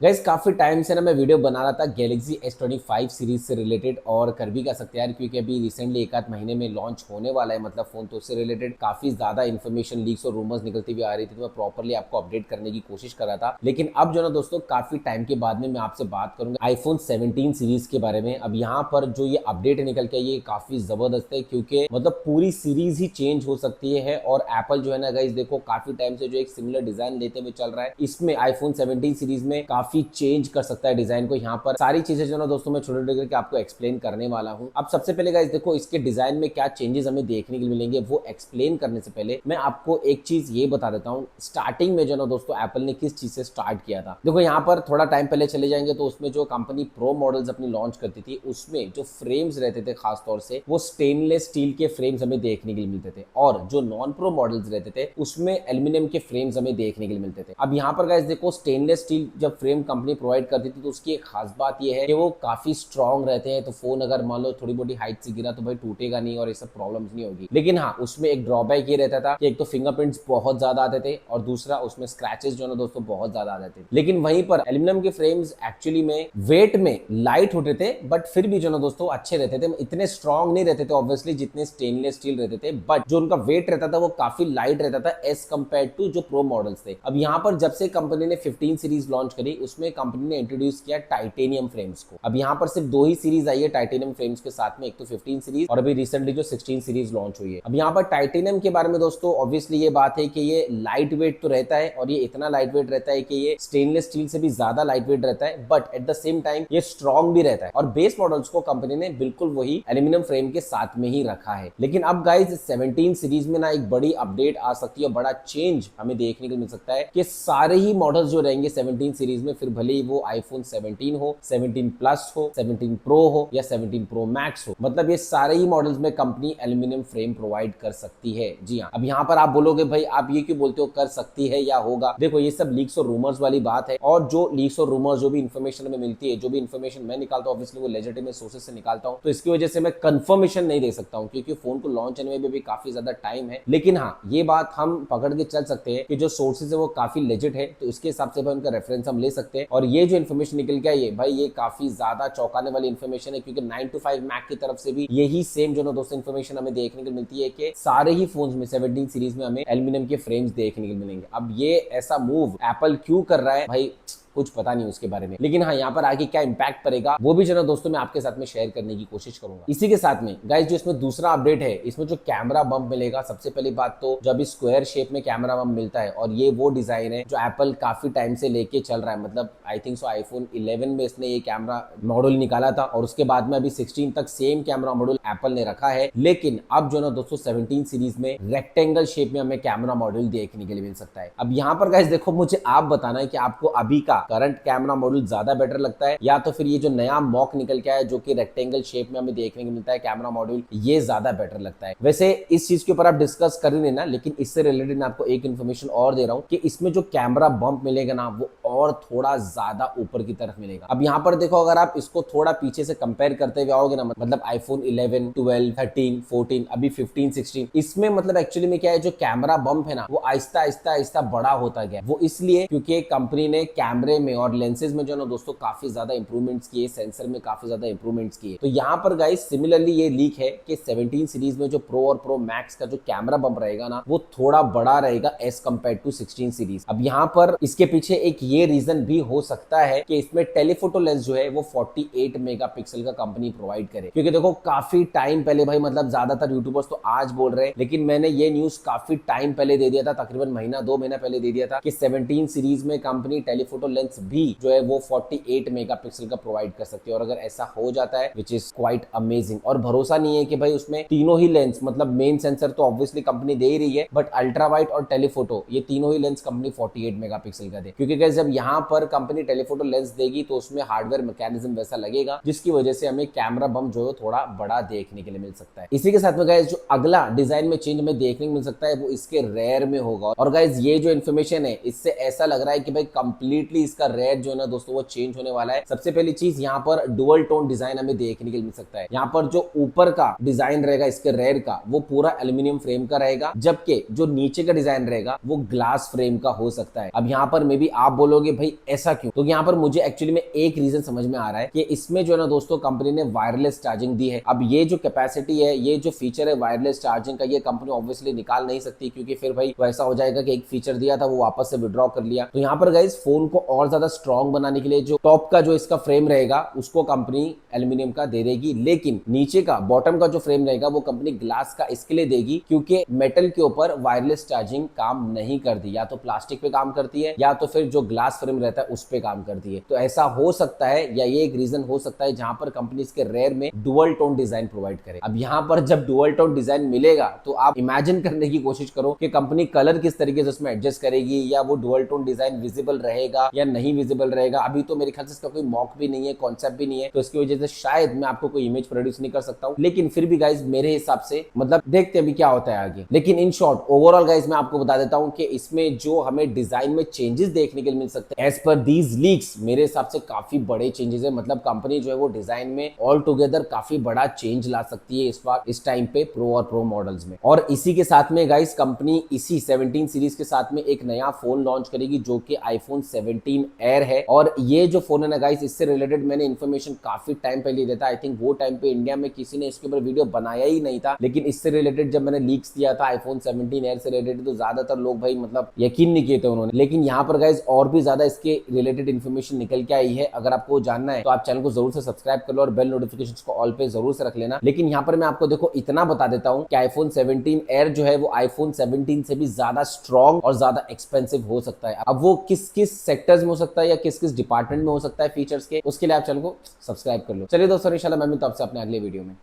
Guys काफी time से ना मैं वीडियो बना रहा था गैलेक्सी S25 सीरीज से रिलेटेड और कर भी का सकते हैं यार, क्योंकि अभी रिसेंटली एक आध महीने में लॉन्च होने वाला है मतलब फोन, तो उससे रिलेटेड काफी ज्यादा इन्फॉर्मेशन लीक्स और रूमर्स निकलती हुई आ रही थी, तो मैं प्रॉपरली आपको अपडेट करने की कोशिश कर रहा था। लेकिन अब जो ना दोस्तों काफी टाइम के बाद में मैं आपसे बात करूंगा आईफोन 17 सीरीज के बारे में। अब यहाँ पर जो ये अपडेट निकल के ये काफी जबरदस्त है, क्योंकि मतलब पूरी सीरीज ही चेंज हो सकती है। और एप्पल जो है ना गाइस देखो काफी टाइम से जो एक सिमिलर डिजाइन लेते हुए चल रहा है, इसमें आईफोन 17 सीरीज में काफी चेंज कर सकता है डिजाइन को। यहाँ पर सारी चीजें जो ना दोस्तों मैं छोटे छोटे करके आपको एक्सप्लेन करने वाला हूँ। अब सबसे पहले गाइस देखो इसके डिजाइन में क्या चेंजेस हमें देखने के लिए मिलेंगे, वो एक्सप्लेन करने से पहले मैं आपको एक चीज ये बता देता हूँ। स्टार्टिंग में जो ना दोस्तों एप्पल ने किस चीज से स्टार्ट किया था, देखो यहाँ पर थोड़ा टाइम पहले चले जाएंगे तो उसमें जो कंपनी प्रो मॉडल्स अपनी लॉन्च करती थी उसमें जो फ्रेम्स रहते थे खासतौर से वो स्टेनलेस स्टील के फ्रेम्स हमें देखने के लिए मिलते थे, और जो नॉन प्रो मॉडल्स रहते थे उसमें एल्यूमिनियम के फ्रेम्स हमें देखने के लिए मिलते थे। अब यहाँ पर गाइस देखो स्टेनलेस स्टील जब फ्रेम कंपनी प्रोवाइड करती थी तो उसकी एक खास बात यह है कि वो काफी स्ट्रॉन्ग रहते हैं, तो फोन अगर मान लो थोड़ी बहुत हाइट से गिरा तो भाई टूटेगा नहीं और ये सब प्रॉब्लम्स नहीं होगी। लेकिन हाँ उसमें एक ड्रॉबैक ये रहता था कि एक तो फिंगरप्रिंट्स बहुत ज्यादा आते थे और दूसरा उसमें स्क्रैचेस जो ना दोस्तों बहुत ज्यादा आ जाते थे। लेकिन वहीं पर एल्यूमिनियम के फ्रेम्स एक्चुअली में वेट में लाइट होते थे, बट फिर भी जो ना दोस्तों अच्छे रहते थे, इतने स्ट्रॉन्ग नहीं रहते थे ऑब्वियसली जितने स्टेनलेस स्टील रहते थे, बट जो उनका वेट रहता था वो काफी लाइट रहता था एज कंपेयर टू जो प्रो मॉडल्स थे। अब यहाँ पर जब से कंपनी ने 15 सीरीज लॉन्च करी उसमें कंपनी ने इंट्रोड्यूस किया टाइटेनियम फ्रेम्स को। अब यहाँ पर सिर्फ दो ही सीरीज आई है टाइटेनियम फ्रेम्स के साथ में, एक तो 15 सीरीज और अभी रिसेंटली जो 16 सीरीज लॉन्च हुई है। अब यहाँ पर टाइटेनियम के बारे में दोस्तों ऑब्वियसली ये बात है कि ये लाइट वेट तो रहता है, और ये इतना लाइट वेट रहता है कि ये स्टेनलेस स्टील से भी ज्यादा लाइट वेट रहता है, but at the same time ये स्ट्रॉन्ग भी रहता है। और बेस मॉडल्स को कंपनी ने बिल्कुल वही एल्यूमिनियम फ्रेम के साथ में ही रखा है। लेकिन अब गाइस 17 सीरीज में ना एक बड़ी अपडेट आ सकती है, बड़ा चेंज हमें देखने को मिल सकता है कि सारे ही मॉडल्स जो रहेंगे 17 सीरीज में, फिर भले ही वो आईफोन 17 हो, 17 प्लस हो, 17 प्रो हो या 17 प्रो मैक्स हो, मतलब ये सारे ही मॉडल्स में कंपनी एल्यूमिनियम फ्रेम प्रोवाइड कर सकती है। जी हाँ। अब यहाँ पर आप बोलोगे भाई आप ये क्यों बोलते हो कर सकती है या होगा, देखो ये सब लीक्स और रूमर्स वाली बात है, और जो लीक्स और रूमर्स जो भी इन्फॉर्मेशन हमें मिलती है, जो भी इन्फॉर्मेशन मैं निकालता हूँ ऑब्वियसली वो लेजिटिमेट सोर्सेस से निकालता हूँ, तो इसकी वजह से मैं कंफर्मेशन नहीं दे सकता हूँ क्योंकि फोन को लॉन्च होने में भी काफी ज्यादा टाइम है। लेकिन हाँ ये बात हम पकड़ के चल सकते हैं कि जो सोर्सेज है वो काफी लेजिट है, तो इसके हिसाब से उनका रेफरेंस हम ले सकते हैं। और ये जो इन्फॉर्मेशन निकल के आई है भाई ये काफी ज्यादा चौंकाने वाली इन्फॉर्मेशन है, क्योंकि 9 to 5 मैक की तरफ से भी यही सेम जो ना दोस्तों इन्फॉर्मेशन हमें देखने को मिलती है कि सारे ही फोन्स में 17 सीरीज में हमें एल्यूमिनियम के फ्रेम्स देखने को मिलेंगे। अब ये ऐसा मूव एप्पल क्यों कर रहा है भाई कुछ पता नहीं उसके बारे में, लेकिन हाँ यहाँ पर आगे क्या इंपैक्ट पड़ेगा वो भी जो ना दोस्तों मैं आपके साथ में शेयर करने की कोशिश करूंगा। इसी के साथ में गाइस जो इसमें दूसरा अपडेट है, इसमें जो कैमरा बम्प मिलेगा, सबसे पहली बात तो जब इस स्क्वायर शेप में कैमरा बम्प मिलता है, और ये वो डिजाइन है जो एप्पल काफी टाइम से लेके चल रहा है, मतलब आई थिंक सो आईफोन 11 में इसने ये कैमरा मॉड्यूल निकाला था और उसके बाद में अभी 16 तक सेम कैमरा मॉड्यूल एप्पल ने रखा है। लेकिन अब जो ना दोस्तों 17 सीरीज में रेक्टेंगल शेप में हमें कैमरा मॉड्यूल देखने के लिए मिल सकता है। अब यहाँ पर गाइस देखो मुझे आप बताना है कि आपको अभी का करंट कैमरा मॉड्यूल ज्यादा बेटर लगता है, या तो फिर ये जो नया मॉक निकल के आया जो कि रेक्टेंगल शेप में हमें देखने को मिलता है कैमरा मॉड्यूल, ये ज्यादा बेटर लगता है। वैसे इस चीज के ऊपर आप डिस्कस कर ही लेना, लेकिन इससे रिलेटेड मैं आपको एक इन्फॉर्मेशन और दे रहा हूं कि इसमें जो कैमरा बम्प मिलेगा ना वो और थोड़ा ज्यादा ऊपर की तरफ मिलेगा। अब यहाँ पर देखो अगर आप इसको थोड़ा पीछे से कंपेयर करते हुए आओगे ना, मतलब आईफोन 11, 12, 13, 14, अभी 15, 16, इसमें मतलब एक्चुअली में क्या है जो कैमरा बम्प है ना वो आहिस्ता आहिस्ता आहिस्ता बड़ा होता गया। वो इसलिए क्योंकि कंपनी ने कैमरे में और लेंसेज में जो ना दोस्तों काफी ज्यादा इंप्रूवमेंट्स किए, सेंसर में काफी ज्यादा इंप्रूवमेंट्स किए। तो यहाँ पर गाइस सिमिलरली ये लीक है कि 17 सीरीज में जो प्रो और प्रो मैक्स का जो कैमरा बम्प रहेगा ना वो थोड़ा बड़ा रहेगा एज कंपेयर टू 16 सीरीज। अब यहाँ पर इसके पीछे एक ये रीजन भी हो सकता है कि इसमें टेलीफोटो लेंस जो है वो 48 मेगापिक्सल का कंपनी प्रोवाइड करे, क्योंकि देखो काफी टाइम पहले भाई मतलब ज्यादातर यूट्यूबर्स तो आज बोल रहे हैं, लेकिन मैंने ये न्यूज काफी टाइम पहले दे दिया था, तकरीबन महीना 2 महीना पहले दे दिया था कि 17 सीरीज में कंपनी टेलीफोटो लेंस भी जो है वो 48 मेगापिक्सल का प्रोवाइड कर सकती है। और अगर ऐसा हो जाता है विच इज क्वाइट अमेजिंग, और भरोसा नहीं है कि भाई उसमें तीनों ही लेंस, मतलब मेन सेंसर तो ऑब्वियसली कंपनी दे ही रही है, बट अल्ट्रा वाइड और टेलीफोटो ये तीनों ही लेंस कंपनी 48 मेगापिक्सल का दे, क्योंकि गाइस जब यहाँ पर कंपनी टेलीफोटो लेंस देगी तो उसमें हार्डवेयर मैकेनिज्म वैसा लगेगा जिसकी वजह से हमें कैमरा बम जो है थोड़ा बड़ा देखने के लिए मिल सकता है। इसी के साथ में गाइस जो अगला डिजाइन में चेंज हमें देखने को मिल सकता है वो इसके रेयर में होगा। और गाइस ये जो इन्फॉर्मेशन है इससे ऐसा लग रहा है कि भाई कंप्लीटली इसका रेयर जो है ना दोस्तों वो चेंज होने वाला है। सबसे पहली चीज यहाँ पर डुअल टोन डिजाइन हमें देखने को मिल सकता है। यहाँ पर जो ऊपर का डिजाइन रहेगा इसके रेयर का वो पूरा एल्यूमिनियम फ्रेम का रहेगा, जबकि जो नीचे का डिजाइन रहेगा वो ग्लास फ्रेम का हो सकता है। अब यहाँ पर मे भी आप बोलोगे भाई ऐसा क्यों, तो यहाँ पर मुझे एक्चुअली में एक रीजन समझ में आ रहा है कि इसमें जो है ना दोस्तों कंपनी ने वायरलेस चार्जिंग दी है। अब ये जो कैपेसिटी है, ये जो फीचर है वायरलेस चार्जिंग का, ये कंपनी ऑब्वियसली निकाल नहीं सकती, क्योंकि फिर भाई वैसा हो जाएगा कि एक फीचर दिया था वो वापस से विड्रॉ कर लिया। तो यहाँ पर गाइस फोन को और ज्यादा स्ट्रॉन्ग बनाने के लिए जो टॉप का जो इसका फ्रेम रहेगा उसको कंपनी एल्यूमिनियम का दे देगी, लेकिन नीचे का बॉटम का जो फ्रेम रहेगा वो कंपनी ग्लास का इसके लिए देगी क्योंकि मेटल के ऊपर वायरलेस चार्जिंग काम नहीं करती, या तो प्लास्टिक पे काम करती है या तो फिर जो ग्लास फ्रेम रहता है उस पे काम करती है। तो ऐसा हो सकता है, या ये एक रीजन हो सकता है जहां पर कंपनी इसके रेयर में डुअल टोन डिजाइन प्रोवाइड करे। अब यहाँ पर जब डुअल टोन डिजाइन मिलेगा तो आप इमेजिन करने की कोशिश करो कि कंपनी कलर किस तरीके से उसमें एडजस्ट करेगी, या वो डुअल टोन डिजाइन विजिबल रहेगा या नहीं विजिबल रहेगा। अभी तो मेरे ख्याल से इसका कोई मॉक भी नहीं है, कॉन्सेप्ट भी नहीं है, तो इसकी वजह से शायद मैं आपको कोई इमेज प्रोड्यूस नहीं कर सकता हूं। लेकिन फिर भी गाइज मेरे हिसाब से मतलब देखते हैं अभी क्या होता है आगे। लेकिन इन शॉर्ट ओवरऑल गाइज मैं आपको बता देता हूं कि इसमें जो हमें डिजाइन में चेंजेस देखने के लिए मिल सकते हैं एज पर दीज लीक्स, मेरे हिसाब से काफी बड़े चेंजेस है। मतलब कंपनी जो है वो डिजाइन में ऑल टुगेदर काफी बड़ा चेंज ला सकती है इस टाइम पे प्रो और प्रो मॉडल्स में। और इसी के साथ में गाइज कंपनी इसी 17 सीरीज के साथ में एक नया फोन लॉन्च करेगी जो कि आईफोन 17 एयर है। और ये जो फोन है ना गाइज, इससे रिलेटेड मैंने इन्फॉर्मेशन काफी टाइम पहले दिया था। आई थिंक वो टाइम पे इंडिया में किसी ने इसके ऊपर वीडियो बनाया ही नहीं था, लेकिन इससे रिलेटेड जब मैंने लीक्स दिया था आईफोन 17 एयर से रिलेटेड तो ज्यादातर लोग भाई मतलब यकीन नहीं किए थे उन्होंने। लेकिन यहाँ पर गाइज और भी ज्यादा इसके रिलेटेड इन्फॉर्मेशन निकल के आई है। अगर आपको जानना है तो आप चैनल को जरूर से सब्सक्राइब कर लो और बेल नोटिफिकेशन को ऑल पे जरूर से रख लेना। लेकिन यहाँ पर मैं आपको देखो इतना बता देता हूँ कि आईफोन 17 एयर जो है वो आईफोन 17 से भी ज्यादा स्ट्रॉन्ग और ज्यादा एक्सपेंसिव हो सकता है। अब वो किस किस सेक्टर्स में हो सकता है या किस किस डिपार्टमेंट में हो सकता है फीचर्स के, उसके लिए आप चैनल को सब्सक्राइब कर लो। चलिए दोस्तों, इंशाल्लाह मैं मिलता हूं आपसे अपने अगले वीडियो में।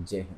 जय हिंद।